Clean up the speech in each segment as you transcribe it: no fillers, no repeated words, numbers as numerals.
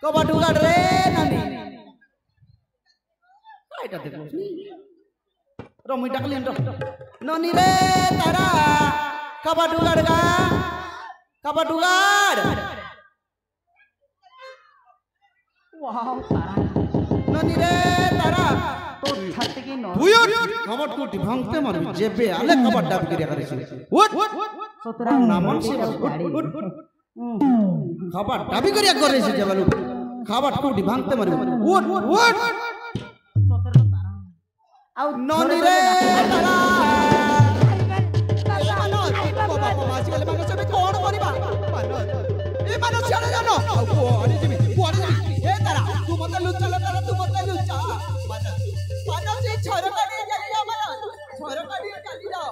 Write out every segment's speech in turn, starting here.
कबाट उगाड़ रे नानी कायटा देखो रमी डाकलिन रो नानी रे तारा कबाट उगाड़ गा कबाट उगाड़ वाह तारा नानी रे तारा तो छाते की नो हुयो कबाट कोटी भांगते मार जेबे आले कबाट डाब करिया करे उठ सतरा नामन से उठ कबाट डाबी करिया करे से जबल कबाट कोटी भांगते मार उठ सतरा तारा आउ नानी रे तारा बाबा मासी वाले मानो से कोण करिबा मानो ए मानो छाड़े जानो कोणी जिमी ए तारा तू मत लुच्चा तारा तू मत लुच्चा मानो से छोरा काढी चली जाओ मानो छोरा काढी चली जाओ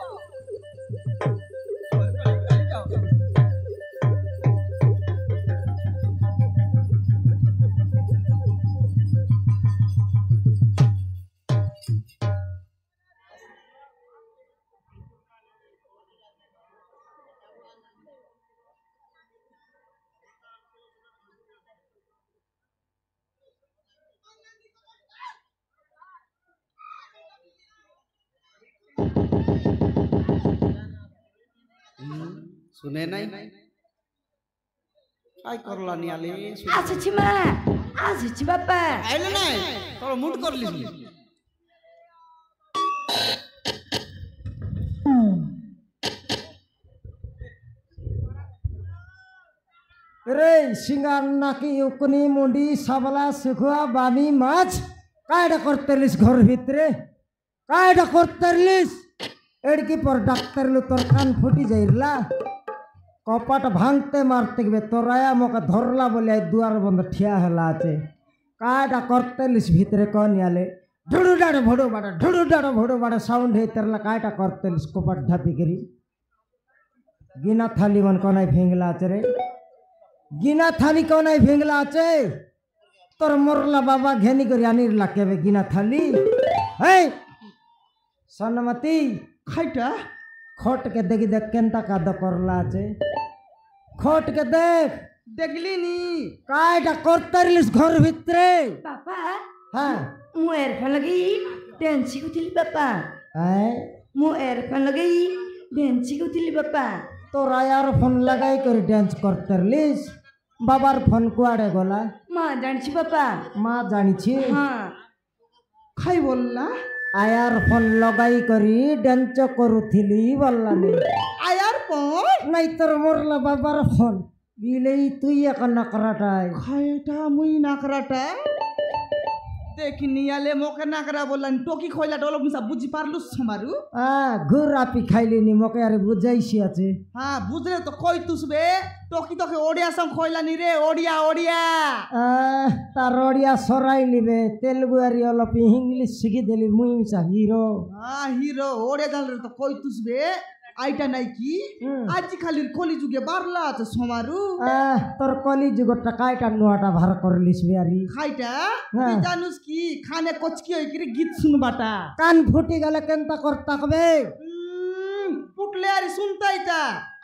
सुने नहीं काय करला नि आले आछी मा आछी बापा आइले नाही तोर मुड करलिस रे सिंगार नाकी उकनी मुंडी सबला सुखुआ बामी माछ कायडा करतेलिस घर भितरे कायडा करतेलिस एड़की पर डाक्टर लो तोर कान फुटी जाइरला कपाट भांगते मारते गए तोराया मोका धरला बोले दुआर बंद ठिया हला आचे कायडा करतेलिस भितरे कौन याले ढुडु डाडो भोडो बाड़ा साउंड है तेरला कायडा करतेलिस कपाट ढापी करी गिना थाली मन कोनाय भेंगला आचे रे गिना थाली कोनाय भेंगला आचे तोर मोरला बाबा घेनी करी आनिर लाकेबे गिना थाली हे सनमती खाइटा खोट के देखी देख केंता काद करला आचे खोट के देख देखली नी कायटा करतरिलिस घर भितरे बापा हां मु एयरफोन लगी डेंसी को थिली बापा हैं मु एयरफोन लगी डेंसी को थिली बापा तोरा यार फोन लगाई कर डांस करतरिलिस बाबार फोन कुआडे गला मां जानछि बापा माँ जानी छी हां खाई बोलला आयार फोन लगाई करी डांस करूथिली बल्लानी आयार फोन नहीं तर मोरला बाबार फोन बिले तुई एक नकराटाय खाइटा मुई नाकराटा देखि नियाले मोके नाकरा बोलन टोकी खोइला डोलो मुसा बुझी पारलु समारु घुर आपी खाइली नि मोके यार बुझाइसी आचे हां बुझले तो कोई तुसबे टोकी तोके ओडिया सं खोइला नि रे ओडिया ओडिया तार ओडिया सराई लिबे तेलुगु आरी अलप इंग्लिश सिखी देली मुई मिसा हीरो हां हीरो ओडिया जान तो कोई तुसबे आइटा नाइ की आज खाली खोली जुगे बारला तो समारु तोर कली जुगटा कायटा नुआटा भार करलिस बेयारी खाइटा तू जानुस की खाने कोचकी होई कि गीत सुनबाटा कान फुटी गले केनता करता कबे पुटले आरी सुनताइता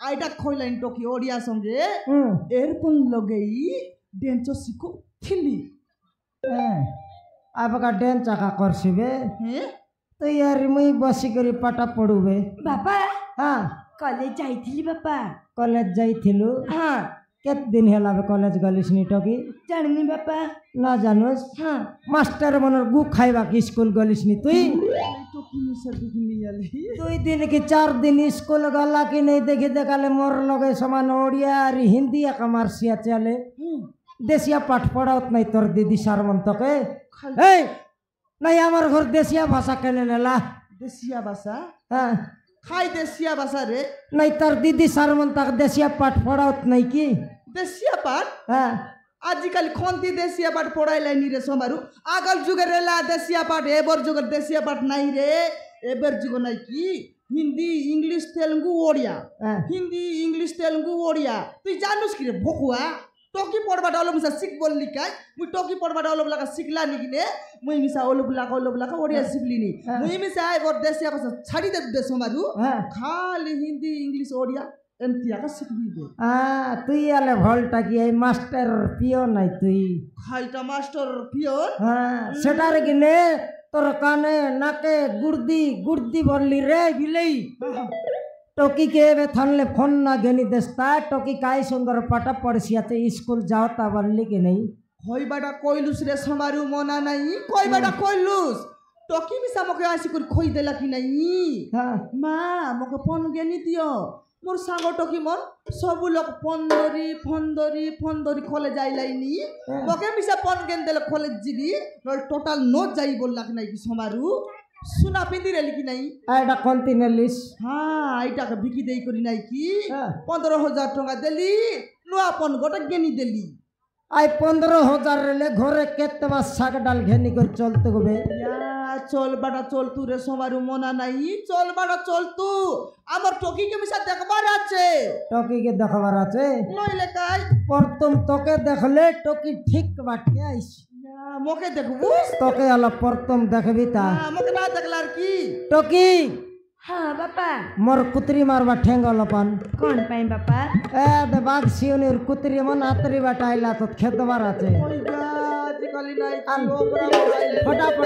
आइटा खोइलाइन टोकी ओडिया संगे एयरफोन लगेई डेंचो सिको थिली आपका डेंच आका करसिबे हे तो यार मुई बसी करी पाटा पडुबे बापा हां कॉलेज जाइथिली बापा कॉलेज जाइथिलु हां केत दिन हेला बे कॉलेज गलिस नि टकी जाननी बापा ना जानोस हां मास्टर मनर गु खाइबा की स्कूल गलिस नि तुई टोकी नि से दिखनी आली 2 दिन की 4 दिन स्कूल गला की नहीं देखि देखाले मोर लगे समान ओडिया और हिंदी का मारसिया चले देसिया पाठ पढ़ावत नहीं तोर दीदी सारमन तके ए नहीं हमार घर देसिया भाषा केले लेला देसिया भाषा हां खाई देसिया भाषा रे नहीं तर दीदी सारमन तक देसिया पाठ पढ़ावत नहीं की देसिया पाठ हां आजकल खोंती देसिया पाठ पढ़ाइला नि रे समारु आगल जुगे रेला देसिया पाठ एबर जुगे देसिया पाठ नहीं रे एबर जुगे नहीं की हिंदी इंग्लिश तेलुगु ओडिया हिंदी इंग्लिश तेलुगु ओडिया तू जानुस कि रे भोकुआ टोकी पढ़बा डालो मिसा सिख बोलली काय मुई टोकी पढ़बा डालो लगा सिखला नि किने मुई मिसा ओलबला ओडिया सिखली नि मुई मिसा आइ बर देसिया भाषा छाडी दे देसो मारु खाली हिंदी इंग्लिश ओडिया এমতি আকা শিখবি দে তুই আলে ভলটা কি এই মাস্টার পিও নাই তুই খাইটা মাস্টার পিয়ন সেটার কিনে তোর কানে নাকে গুর্দি গুর্দি বললি রে বিলেই टोकी के वे थानले फोन ना घेनी देस्ता टोकी काय सुंदर पाटा पड़सियाते स्कूल जाओ ता बल्ली के नहीं কই বাটা কইলুস রে সমারু মনা নাই কই বাটা কইলুস টকি মিসা মকে আসি করে খই দেলা কি নাই মা মকে পন গেনি দিও মোর সাঙ্গ টকি মন সবু লোক পন্দরি ফন্দরি ফন্দরি খলে যাইলাইনি মকে মিসা পন গেন দেলে খলে জিবি নল টোটাল নো যাই বললা কি নাই কি সমারু সুনা পিন্দি রেলি কি নাই আইডা কন্টিনিউলিস আইটাকে বিকি দেই করি নাই কি 15,000 টাকা দেলি নোয়া পন গোটা গেনি দেলি आई 15,000 रे घरे केते मास शाक डाल घेनी कर चलते गोबे चल बाटा चल तू रे समारु मना नहीं चल बाटा चल तू आमर टोकी के मिसा देखबार আছে टोकी के देखबार আছে নইলে কাই प्रथम तोके देखले टोकी ठीक बाटे आइस मोके देखबू तोके आला प्रथम देखबी ता मोके ना देखलार की टोकी हाँ बापा मोर कुतरी मारबा ठेंगल अपन कौन पाई बापा ए दे बाग सिउनिर कुतरी मन आतरी बाटाइला तो खेदबार আছে ओइ गाजी काली নাই কি ওপরা বলাই फटाफट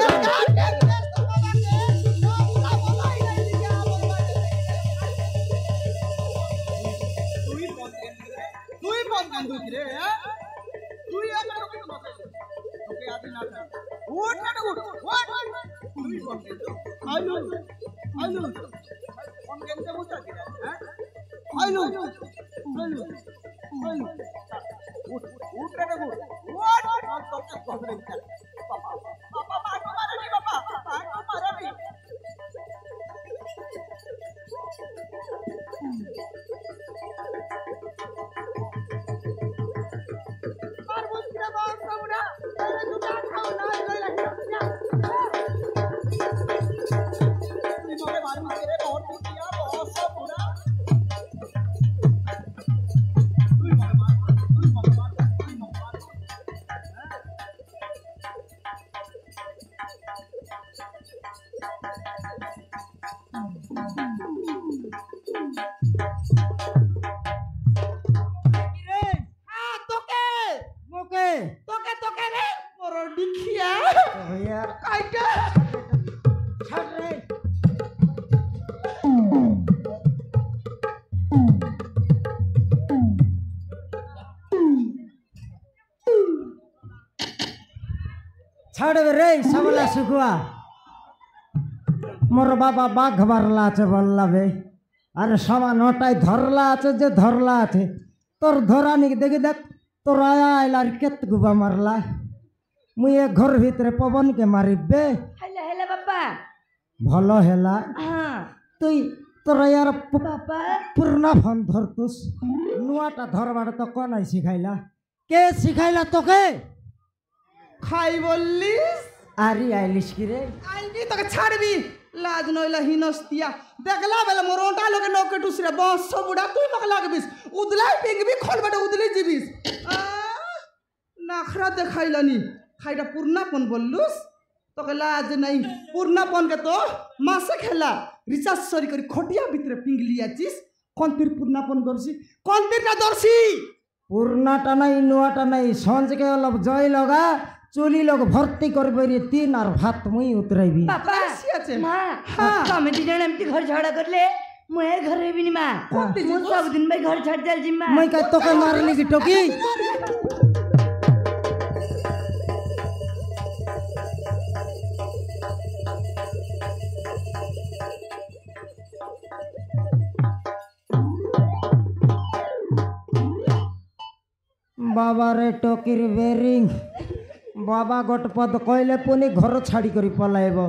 তুই বল কান্দু রে তুই আমার ওকে বসাই ওকে আদি না ওট না ওট ওট তুই বল কান্দু আলু আলু কোন গেমতে বুঝা কি হ্যাঁ আলু আলু আলু ওট ওট না ওট ওট আর তোকে বসরে বাবা বাবা বাবা মারনি বাবা বাবা মারনি छाड़ रे सबला सुखुआ मोर बाबा बाघ मारला আছে বললা বে আরে সবা নটায় ধরলা আছে যে ধরলা আছে তোর ধরানি দেখি দেখ তোর আয়া আইলার কেত গুবা মারলা মুই এ ঘর ভিতরে পবন কে মারিবে हेला हेला बापा ভালো হেলা हाँ তুই তোর यार बापा পুরনা ফোন ধরতুস নুয়াটা ধরবার তো কোন আই শিখাইলা কে শিখাইলা তোকে খাই বললিস আরি আইলিস কি রে আইনি তোকে ছাড়বি লাজ নইলা হিনস্তিয়া দেখলা বেলা মোর ওটা লোকে নকে টুসরে বস বুড়া তুই মকে লাগবিস উদলাই পিংবি খলবাটা উদলি জিবিস নাখরা দেখাইলানি খাইটা পূর্ণাপন বললুস তোকে লাজ নাই পূর্ণাপনকে তো মাসে খেলা রিচার্জ সরি করে খটিয়া ভিতরে পিংলি আছিস কন্তির পূর্ণাপন দর্শি কন্তিরটা দর্শি পুরনাটা নাই নুয়াটা নাই সঞ্জকে অলপ জয় লগা চুলি লোক ভর্তি করবে রে তিন আর ভাত মুই উতরাইবি बापा আসি আছে माँ हाँ। तमे दी जण एमती घर झगड़ा करले मुए घर रे बिनी माँ कोनती मु जी सब दिन भाई घर छाड़ जाल जिम्मा मुई का तोके मारली की टोकी बाबा रे टोकीर बेरिंग बाबा गोटपद कहले पुनी घर छाड़ी करी पलाइब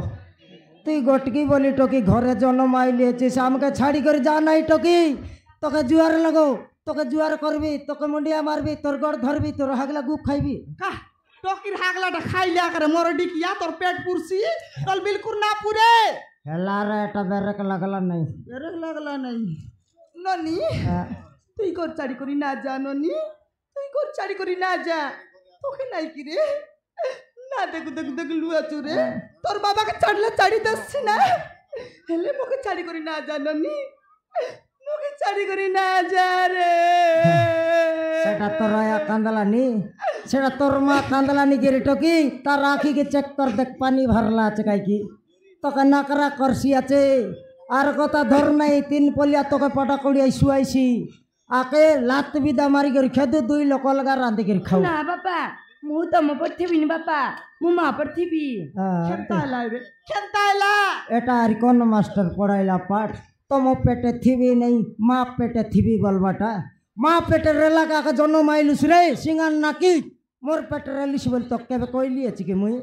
তুই গটকি বলি টকি ঘরে জন্ম আইলিয়েছিস আমাকে ছাড়ি করে যা নাই টকি তোকে জুয়ার লাগো তোকে জুয়ার করবি তোকে মুন্ডিয়া মারবি তোর গড় ধরবি তোর হাগলা গুপ খাইবি কা টকির হাগলাটা খাইলে আকারে মর ডিকিয়া তোর পেট পুরছি তল বিলকুল না পুরে হেলা রে এটা বেরেক লাগলা নাই বেরেক লাগলা নাই ননি তুই কর চারি করি না যা ননি তুই কর চারি করি না যা তোকে নাই কি রে না দেখু দেখু দেখু লুয়া চুরে তোর বাবাকে ছাড়লে ছাড়ি দছি না হেলে মোকে ছাড়ি করি না যা ননি মুখে চারি করি না যা রে সেটা তোর আয়া কান্দলানি সেটা তোর মা কান্দলানি গেরে টকি তার আঁখি কে চেক কর দেখ পানি ভরলা আছে কাই কি তোকে নাকরা করছি আছে আর কথা ধর নাই 3 পলিয়া তোকে পটা কড়িয়াই শুয়াইছি আকে লাত বিদা মারি করে খেদু 2 লোক লগা রাঁধি করে খাও না বাপা মু তম পর থিবি নি বাপা মু মা পর থিবি খেলতা লাইবে খেলতা লা এটা আর কোন মাস্টার পড়াইলা পাঠ তম পেটে থিবি নেই মা পেটে থিবি বলবাটা মা পেটে রেলা কাকা জন্ম মাইলুস রে সিঙ্গান নাকি মোর পেটে রেলিস বল তো কেবে কইলি আছে কি মুই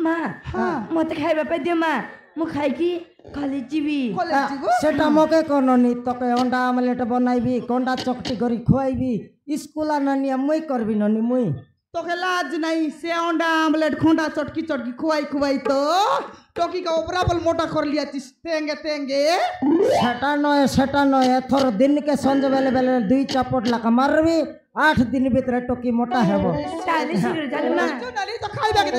মা মতে খাইবা পাই দে মা মু খাই কি খালি জিবি কলেজ জীব সেটা মকে কোননি তোকে অন্ডা আমলেট বনাইবি কোনটা চকটি করে খুয়াইবি স্কুল আনানিয়া মুই করবি ননি মুই তোকে লাজ নাই সে अंडा आमलेट खोंडा चटकी चटकी खुआई खुआई तो टोकी का उपराबल मोटा कर लिया चिस तेंगे तेंगे সেটা নয় এথর দিনকে সঞ্জে বেলে বেলে 2 চাপট লাকা মারবি 8 দিন ভিতরে টকি মোটা হেব তাহলে শিরো জানি মা जो नाली तो खाई बागे